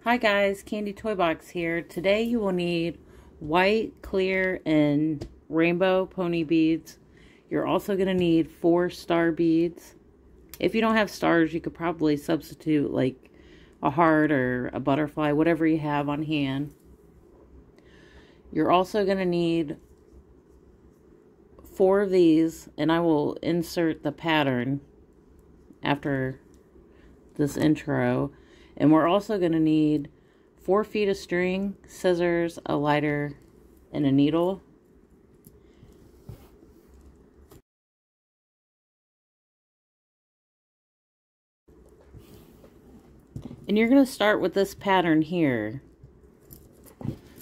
Hi guys, Kandi Toy Box here. Today you will need white, clear, and rainbow pony beads. You're also going to need 4 star beads. If you don't have stars, you could probably substitute like a heart or a butterfly, whatever you have on hand. You're also going to need 4 of these, and I will insert the pattern after this intro. And we're also going to need 4 feet of string, scissors, a lighter, and a needle. And you're going to start with this pattern here.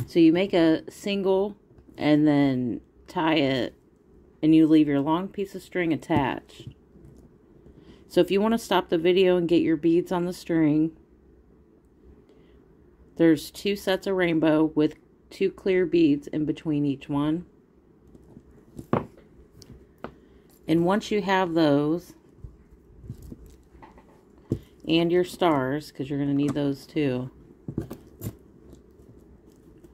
So you make a single and then tie it, and you leave your long piece of string attached. So if you want to stop the video and get your beads on the string, there's 2 sets of rainbow with 2 clear beads in between each one. And once you have those, and your stars, because you're going to need those too,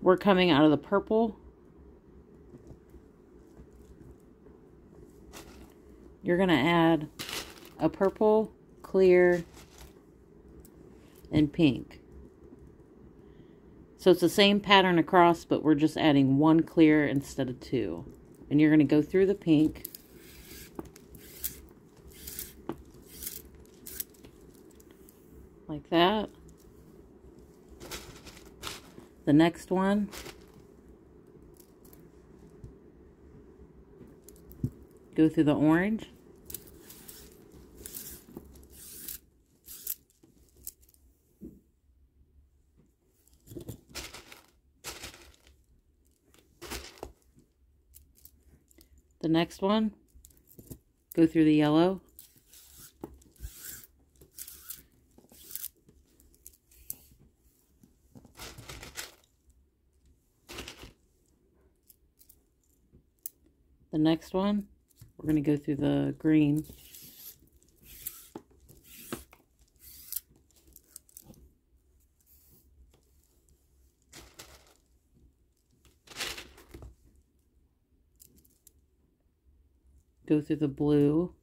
we're coming out of the purple. You're going to add a purple, clear, and pink. So it's the same pattern across, but we're just adding 1 clear instead of 2. And you're going to go through the pink. Like that. The next one. Go through the orange. The next one, go through the yellow. The next one, we're going to go through the green. Go through the blue.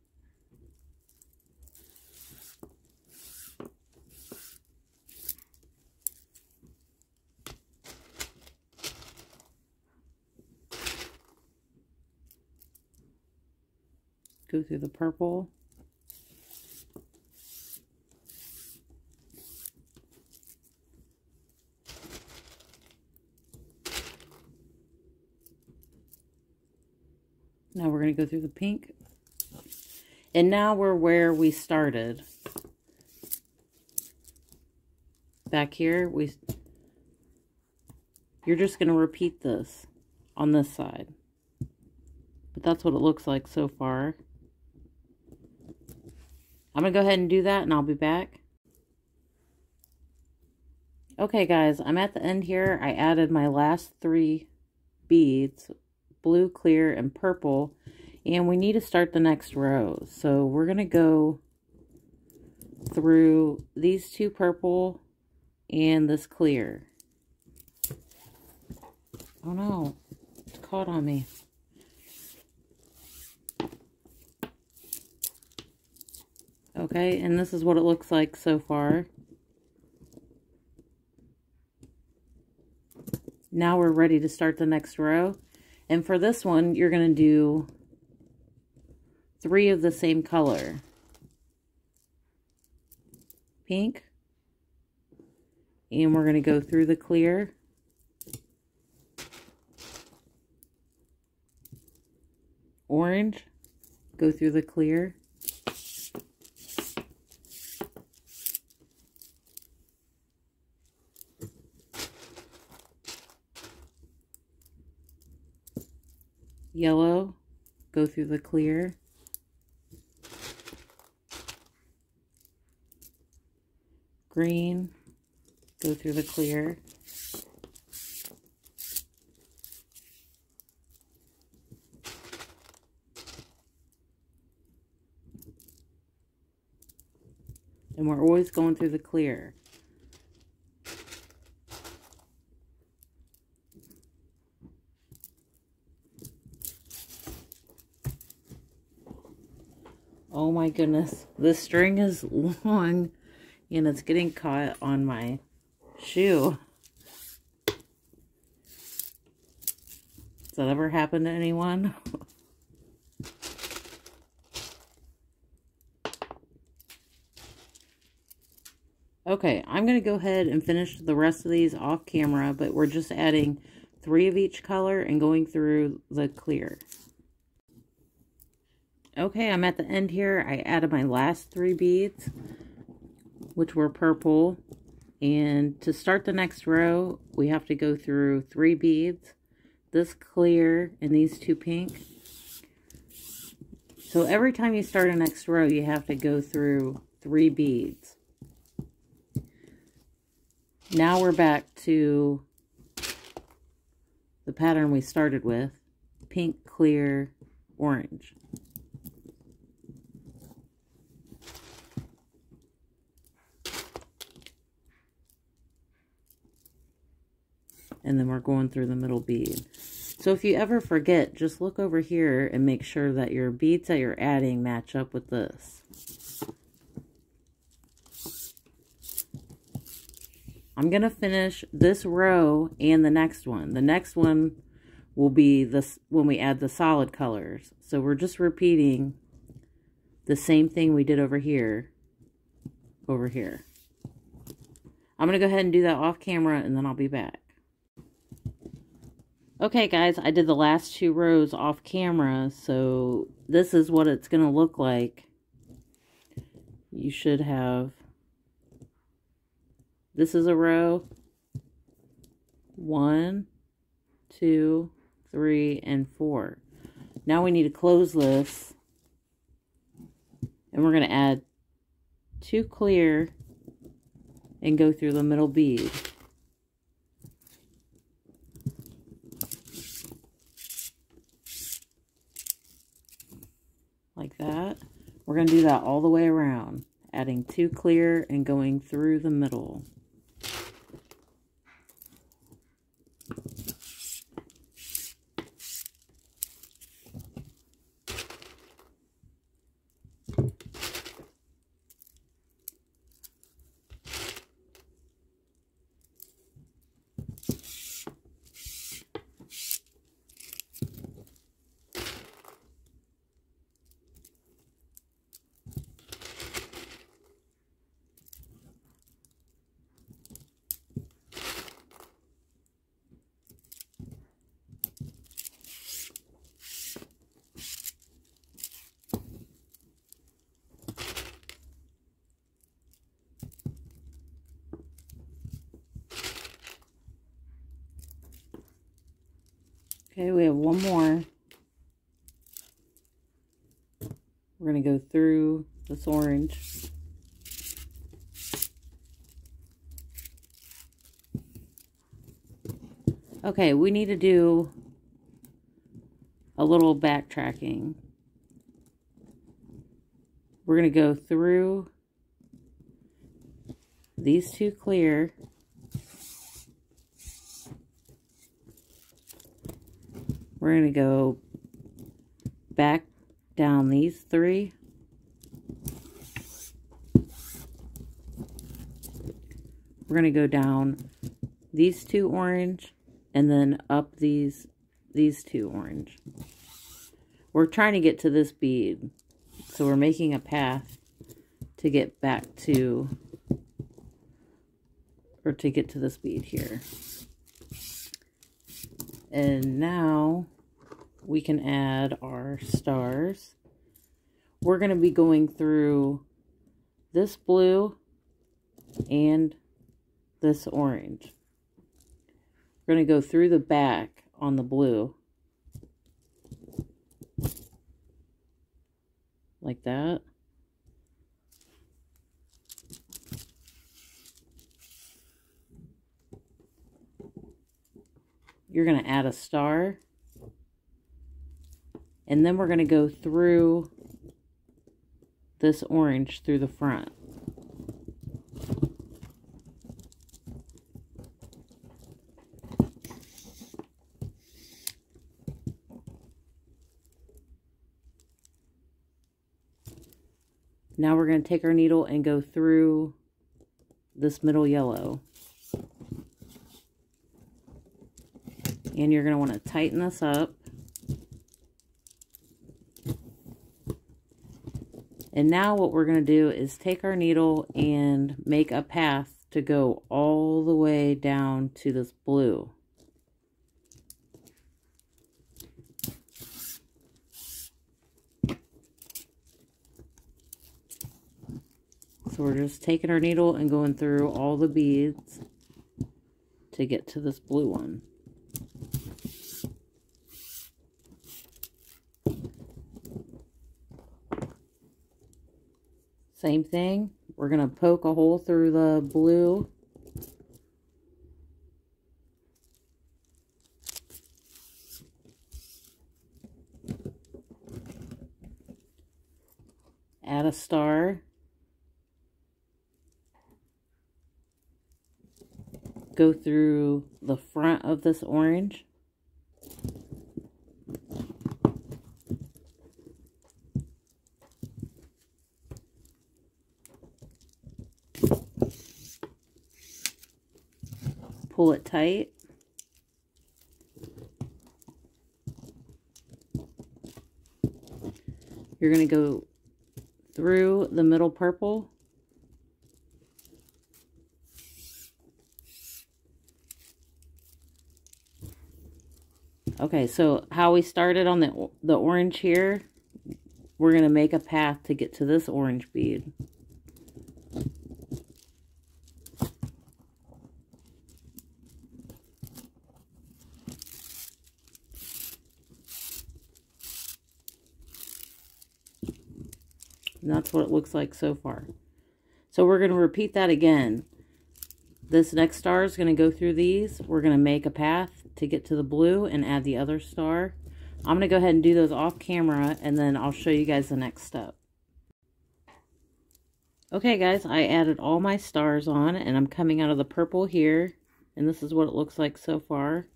Go through the purple. Now we're going to go through the pink. And now we're where we started. Back here, you're just going to repeat this on this side. But that's what it looks like so far. I'm going to go ahead and do that, and I'll be back. Okay, guys, I'm at the end here. I added my last 3 beads, blue, clear, and purple, and we need to start the next row. So we're going to go through these 2 purple and this clear. Oh no, it's caught on me. Okay, and this is what it looks like so far. Now we're ready to start the next row. And for this one, you're going to do 3 of the same color. Pink. And we're going to go through the clear. Orange. Go through the clear. Yellow, go through the clear. Green, go through the clear. And we're always going through the clear. Oh my goodness. This string is long and it's getting caught on my shoe. Does that ever happen to anyone? Okay, I'm going to go ahead and finish the rest of these off camera, but we're just adding 3 of each color and going through the clear. Okay, I'm at the end here. I added my last 3 beads, which were purple. And to start the next row, we have to go through 3 beads, this clear and these 2 pink. So every time you start a next row, you have to go through 3 beads. Now we're back to the pattern we started with, pink, clear, orange. And then we're going through the middle bead. So if you ever forget, just look over here and make sure that your beads that you're adding match up with this. I'm going to finish this row and the next one. The next one will be this when we add the solid colors. So we're just repeating the same thing we did over here. I'm going to go ahead and do that off camera and then I'll be back. Okay guys, I did the last 2 rows off camera, so this is what it's going to look like. You should have, this is a row, 1, 2, 3, and 4. Now we need to close this, and we're going to add 2 clear and go through the middle bead. Like that. We're going to do that all the way around, adding 2 clear and going through the middle. Okay, we have one more. We're going to go through this orange. Okay, we need to do a little backtracking. We're going to go through these 2 clear. We're going to go back down these 3. We're going to go down these 2 orange and then up these 2 orange. We're trying to get to this bead, so we're making a path to get back to, or to get to this bead here. And now we can add our stars. We're going to be going through this blue and this orange. We're going to go through the back on the blue. Like that. You're going to add a star. And then we're going to go through this orange through the front. Now we're going to take our needle and go through this middle yellow. And you're going to want to tighten this up. And now what we're going to do is take our needle and make a path to go all the way down to this blue. So we're just taking our needle and going through all the beads to get to this blue one. Same thing, we're going to poke a hole through the blue. Add a star. Go through the front of this orange. Pull it tight. You're going to go through the middle purple. Okay, so how we started on the orange here, we're going to make a path to get to this orange bead. And that's what it looks like so far. So we're going to repeat that again. This next star is going to go through these. We're going to make a path to get to the blue and add the other star. I'm going to go ahead and do those off camera, and then I'll show you guys the next step. Okay guys, I added all my stars on, and I'm coming out of the purple here, and this is what it looks like so far.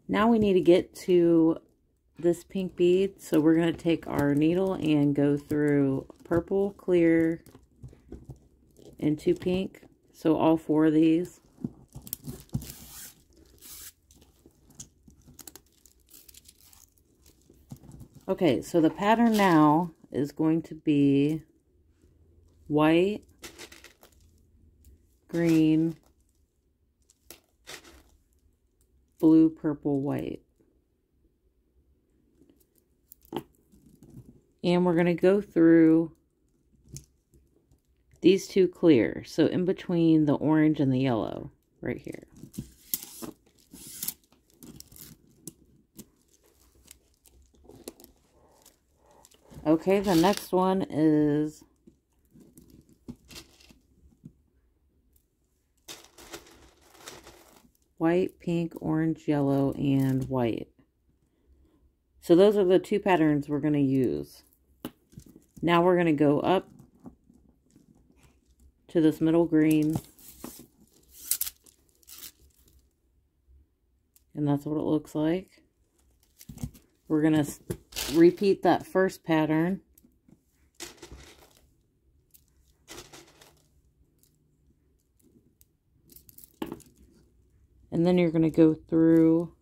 Now we need to get to this pink bead, so we're going to take our needle and go through purple, clear, and 2 pink. So all 4 of these. Okay, so the pattern now is going to be white, green, blue, purple, white. And we're going to go through these 2 clear. So in between the orange and the yellow, right here. Okay, the next one is white, pink, orange, yellow, and white. So those are the 2 patterns we're going to use. Now we're going to go up to this middle green. And that's what it looks like. We're going to repeat that first pattern. And then you're going to go through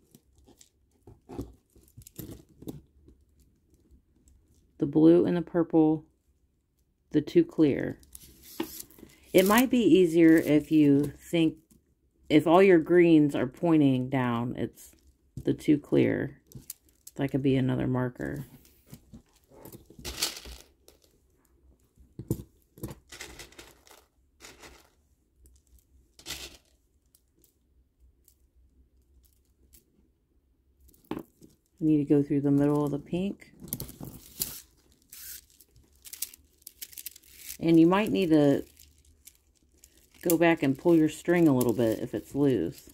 the blue and the purple, the 2 clear. It might be easier if you think, if all your greens are pointing down, it's the 2 clear. That could be another marker. You need to go through the middle of the pink. And you might need to go back and pull your string a little bit if it's loose.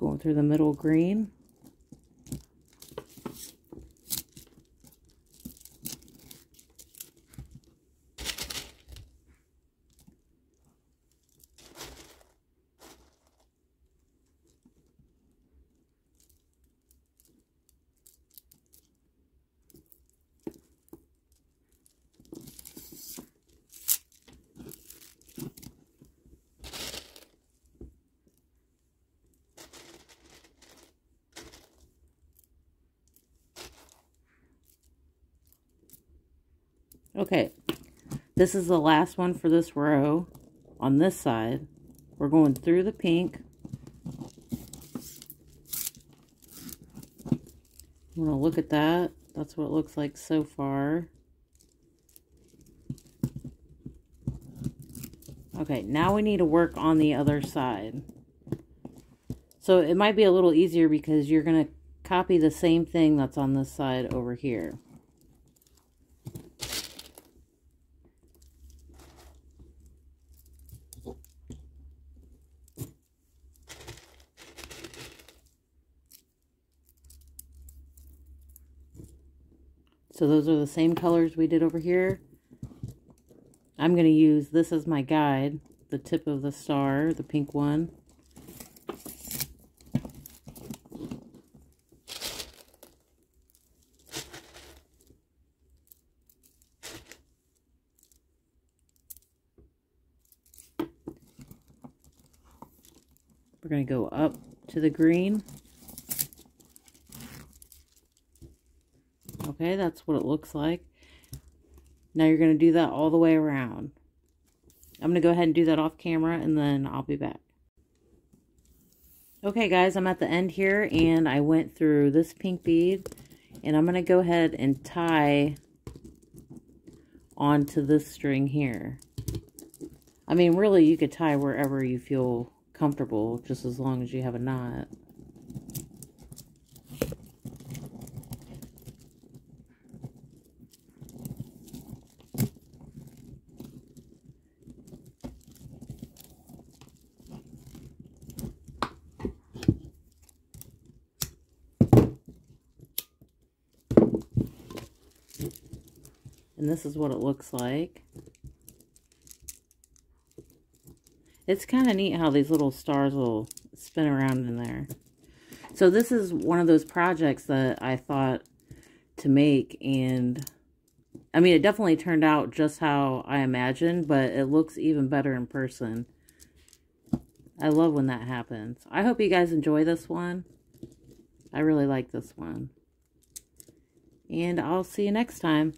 Going through the middle green. Okay, this is the last one for this row. On this side, we're going through the pink. I'm going to look at that. That's what it looks like so far. Okay, now we need to work on the other side. So it might be a little easier because you're going to copy the same thing that's on this side over here. So those are the same colors we did over here. I'm going to use this as my guide, the tip of the star, the pink one. We're going to go up to the green. Okay, that's what it looks like. Now you're going to do that all the way around. I'm going to go ahead and do that off camera and then I'll be back. Okay guys, I'm at the end here and I went through this pink bead and I'm going to go ahead and tie onto this string here. I mean, really you could tie wherever you feel comfortable, just as long as you have a knot. And this is what it looks like. It's kind of neat how these little stars will spin around in there. So this is one of those projects that I thought to make, and I mean, it definitely turned out just how I imagined, but it looks even better in person. I love when that happens. I hope you guys enjoy this one. I really like this one. And I'll see you next time.